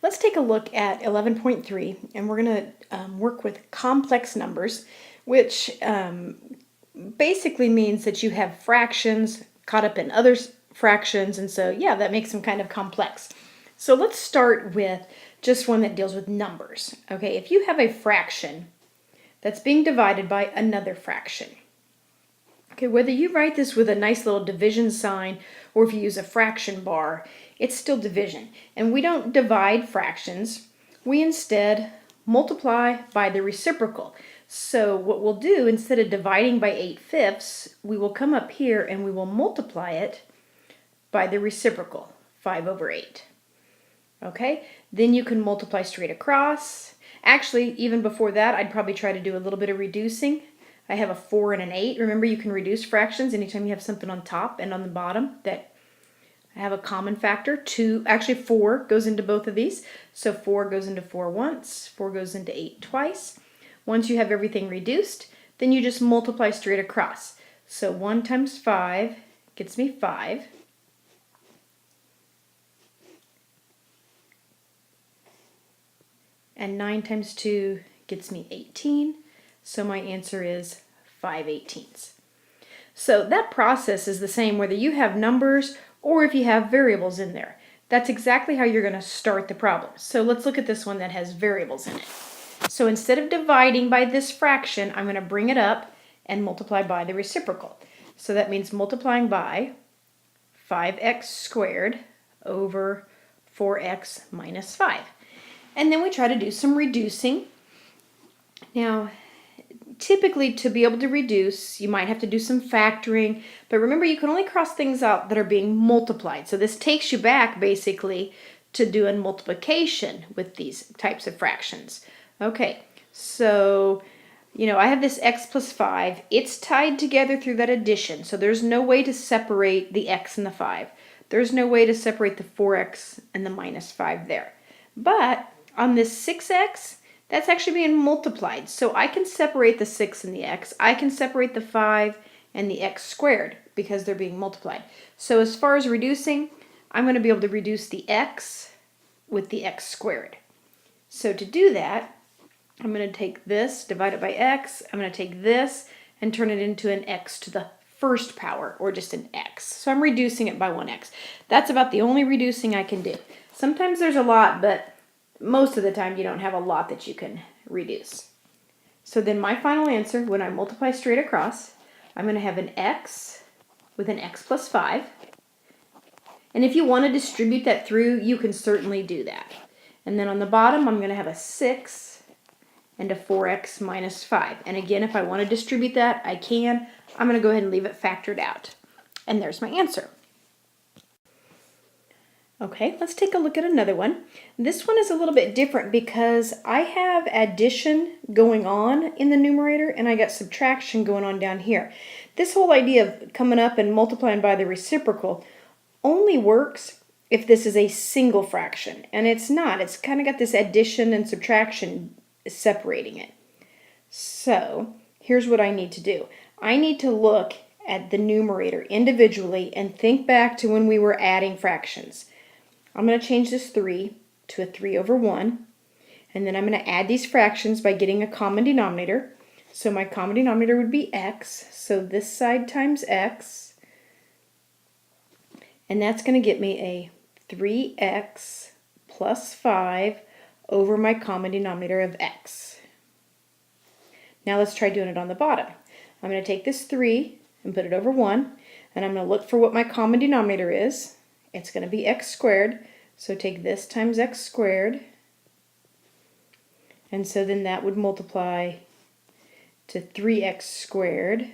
Let's take a look at 11.3, and we're going to work with complex numbers, which basically means that you have fractions caught up in other fractions, and so yeah, that makes them kind of complex. So let's start with just one that deals with numbers. Okay, if you have a fraction that's being divided by another fraction, okay, whether you write this with a nice little division sign or if you use a fraction bar, it's still division. And we don't divide fractions. We instead multiply by the reciprocal. So what we'll do, instead of dividing by 8/5, we will come up here and we will multiply it by the reciprocal, 5/8. Okay, then you can multiply straight across. Actually, even before that, I'd probably try to do a little bit of reducing. I have a 4 and an 8. Remember, you can reduce fractions anytime you have something on top and on the bottom that have a common factor. 4 goes into both of these. So 4 goes into 4 once, 4 goes into 8 twice. Once you have everything reduced, then you just multiply straight across. So 1 times 5 gets me 5. And 9 times 2 gets me 18. So my answer is 5/18. So that process is the same whether you have numbers or if you have variables in there. That's exactly how you're going to start the problem. So let's look at this one that has variables in it. So instead of dividing by this fraction, I'm going to bring it up and multiply by the reciprocal. So that means multiplying by 5x squared over 4x minus 5. And then we try to do some reducing. Now, typically to be able to reduce, you might have to do some factoring, but remember you can only cross things out that are being multiplied. So this takes you back basically to doing multiplication with these types of fractions. Okay, so I have this x plus 5. It's tied together through that addition, so there's no way to separate the x and the 5. There's no way to separate the 4x and the minus 5 there. But on this 6x, that's actually being multiplied. So I can separate the 6 and the x. I can separate the 5 and the x squared because they're being multiplied. So as far as reducing, I'm going to be able to reduce the x with the x squared. So to do that, I'm going to take this, divide it by x. I'm going to take this and turn it into an x to the first power, or just an x. So I'm reducing it by 1x. That's about the only reducing I can do. Sometimes there's a lot, but most of the time you don't have a lot that you can reduce. So then my final answer, when I multiply straight across, I'm going to have an x with an x plus 5. And if you want to distribute that through, you can certainly do that. And then on the bottom, I'm going to have a 6 and a 4x minus 5. And again, if I want to distribute that, I can. I'm going to go ahead and leave it factored out. And there's my answer. Okay, let's take a look at another one. This one is a little bit different because I have addition going on in the numerator and I got subtraction going on down here. This whole idea of coming up and multiplying by the reciprocal only works if this is a single fraction, and it's not. It's kind of got this addition and subtraction separating it. So here's what I need to do. I need to look at the numerator individually and think back to when we were adding fractions. I'm going to change this 3 to a 3/1, and then I'm going to add these fractions by getting a common denominator. So my common denominator would be x, so this side times x, and that's going to get me a 3x plus 5 over my common denominator of x. Now let's try doing it on the bottom. I'm going to take this 3 and put it over 1, and I'm going to look for what my common denominator is. It's going to be x squared, so take this times x squared, and so then that would multiply to 3x squared,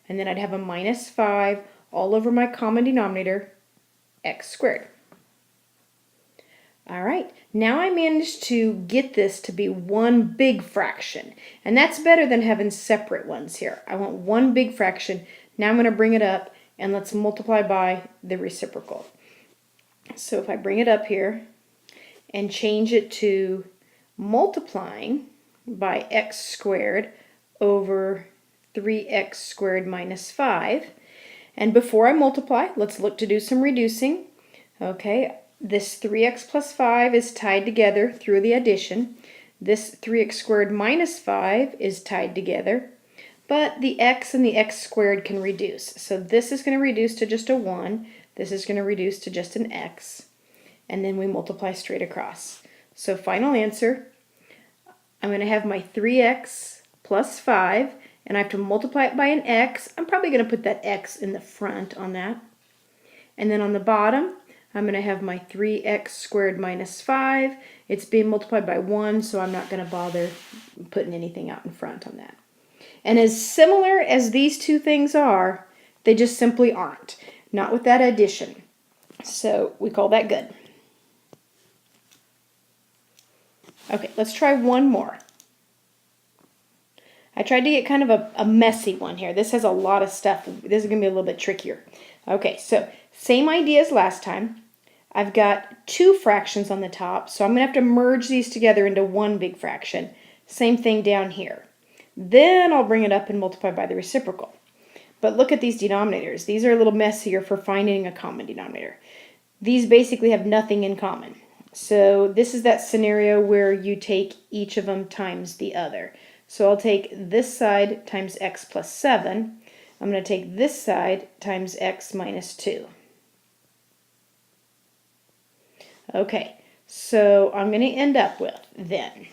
and then I'd have a minus 5 all over my common denominator, x squared. All right, now I managed to get this to be one big fraction, and that's better than having separate ones here. I want one big fraction. Now I'm going to bring it up, and let's multiply by the reciprocal. So if I bring it up here and change it to multiplying by x squared over 3x squared minus 5, and before I multiply, let's look to do some reducing. Okay, this 3x plus 5 is tied together through the addition. This 3x squared minus 5 is tied together. But the x and the x squared can reduce. So this is going to reduce to just a 1. This is going to reduce to just an x. And then we multiply straight across. So final answer, I'm going to have my 3x plus 5, and I have to multiply it by an x. I'm probably going to put that x in the front on that. And then on the bottom, I'm going to have my 3x squared minus 5. It's being multiplied by 1, so I'm not going to bother putting anything out in front on that. And as similar as these two things are, they just simply aren't. Not with that addition. So we call that good. Okay, let's try one more. I tried to get kind of a messy one here. This has a lot of stuff. This is going to be a little bit trickier. Okay, so same idea as last time. I've got two fractions on the top, so I'm going to have to merge these together into one big fraction. Same thing down here. Then I'll bring it up and multiply by the reciprocal. But look at these denominators. These are a little messier for finding a common denominator. These basically have nothing in common. So this is that scenario where you take each of them times the other. So I'll take this side times x plus 7. I'm going to take this side times x minus 2. Okay, so I'm going to end up with then,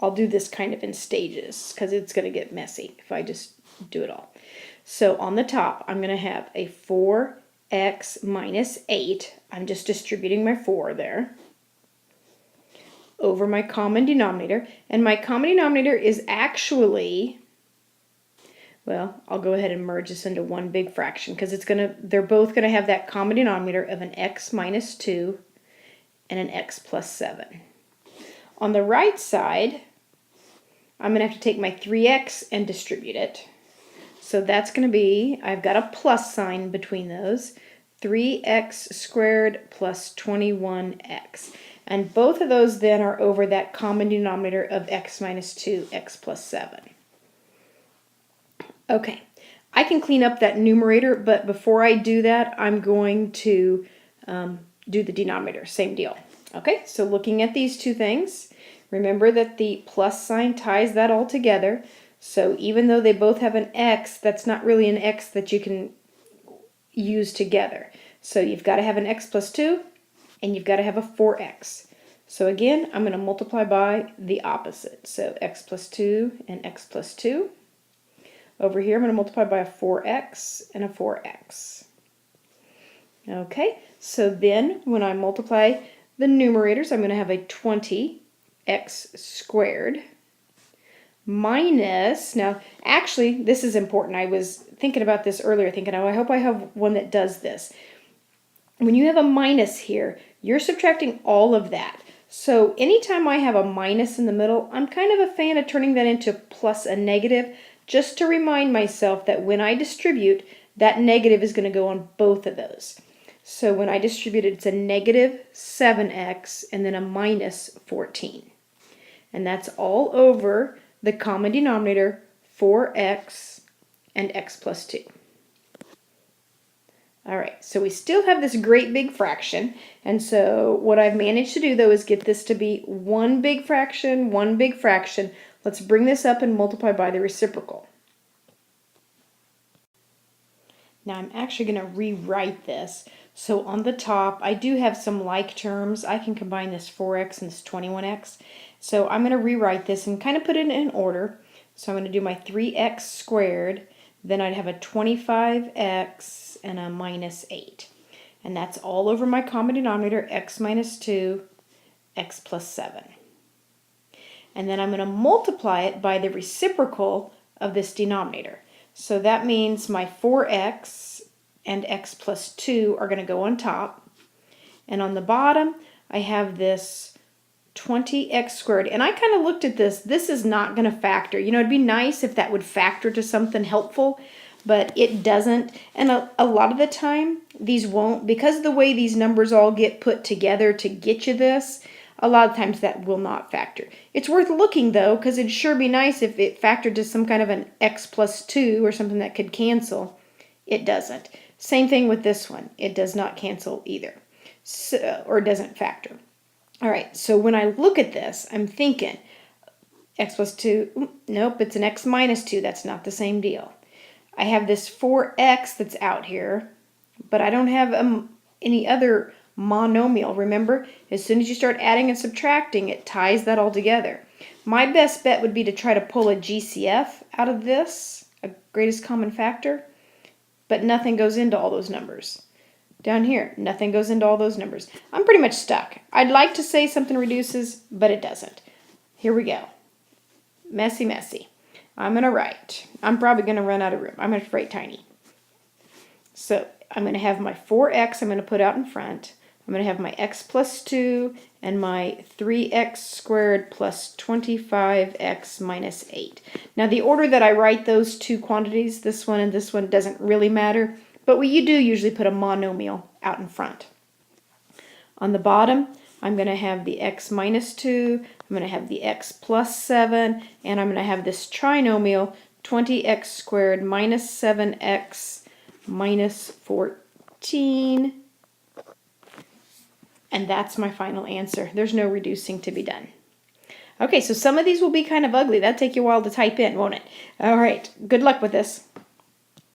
I'll do this kind of in stages because it's going to get messy if I just do it all. So on the top, I'm going to have a 4x minus 8. I'm just distributing my 4 there over my common denominator. And my common denominator is actually, well, I'll go ahead and merge this into one big fraction because they're both going to have that common denominator of an x minus 2 and an x plus 7. On the right side, I'm going to have to take my 3x and distribute it. So that's going to be, I've got a plus sign between those, 3x squared plus 21x. And both of those then are over that common denominator of x minus 2, x plus 7. Okay, I can clean up that numerator, but before I do that, I'm going to do the denominator, same deal. Okay, so looking at these two things, remember that the plus sign ties that all together. So even though they both have an x, that's not really an x that you can use together. So you've got to have an x plus 2, and you've got to have a 4x. So again, I'm going to multiply by the opposite. So x plus 2 and x plus 2. Over here, I'm going to multiply by a 4x and a 4x. Okay, so then when I multiply the numerators, I'm going to have a 20x squared minus, now actually this is important. I was thinking about this earlier, thinking, oh, I hope I have one that does this. When you have a minus here, you're subtracting all of that. So anytime I have a minus in the middle, I'm kind of a fan of turning that into plus a negative, just to remind myself that when I distribute, that negative is going to go on both of those. So when I distribute it, it's a negative 7x and then a minus 14. And that's all over the common denominator 4x and x plus 2. All right, so we still have this great big fraction. And so what I've managed to do, though, is get this to be one big fraction, one big fraction. Let's bring this up and multiply by the reciprocal. Now I'm actually going to rewrite this. So on the top, I do have some like terms. I can combine this 4x and this 21x. So I'm going to rewrite this and kind of put it in order. So I'm going to do my 3x squared. Then I'd have a 25x and a minus 8. And that's all over my common denominator, x minus 2, x plus 7. And then I'm going to multiply it by the reciprocal of this denominator. So that means my 4x and x plus 2 are going to go on top. And on the bottom, I have this 20x squared. And I kind of looked at this. This is not going to factor. You know, it'd be nice if that would factor to something helpful, but it doesn't. And a lot of the time, these won't. Because of the way these numbers all get put together to get you this, a lot of times that will not factor. It's worth looking, though, because it'd sure be nice if it factored to some kind of an x plus 2 or something that could cancel. It doesn't. Same thing with this one. It does not cancel either. So, or doesn't factor. All right, so when I look at this, I'm thinking x plus 2, nope, it's an x minus 2. That's not the same deal. I have this 4x that's out here, but I don't have any other monomial. Remember, as soon as you start adding and subtracting, it ties that all together. My best bet would be to try to pull a GCF out of this, a greatest common factor, but nothing goes into all those numbers. Down here, nothing goes into all those numbers. I'm pretty much stuck. I'd like to say something reduces, but it doesn't. Here we go. Messy, messy. I'm going to write. I'm probably going to run out of room. I'm going to write tiny. So I'm going to have my 4x I'm going to put out in front. I'm going to have my x plus 2 and my 3x squared plus 25x minus 8. Now the order that I write those two quantities, this one and this one, doesn't really matter. But you do usually put a monomial out in front. On the bottom, I'm going to have the x minus 2, I'm going to have the x plus 7, and I'm going to have this trinomial 20x squared minus 7x minus 14. And that's my final answer. There's no reducing to be done. Okay, so some of these will be kind of ugly. That'll take you a while to type in, won't it? All right, good luck with this.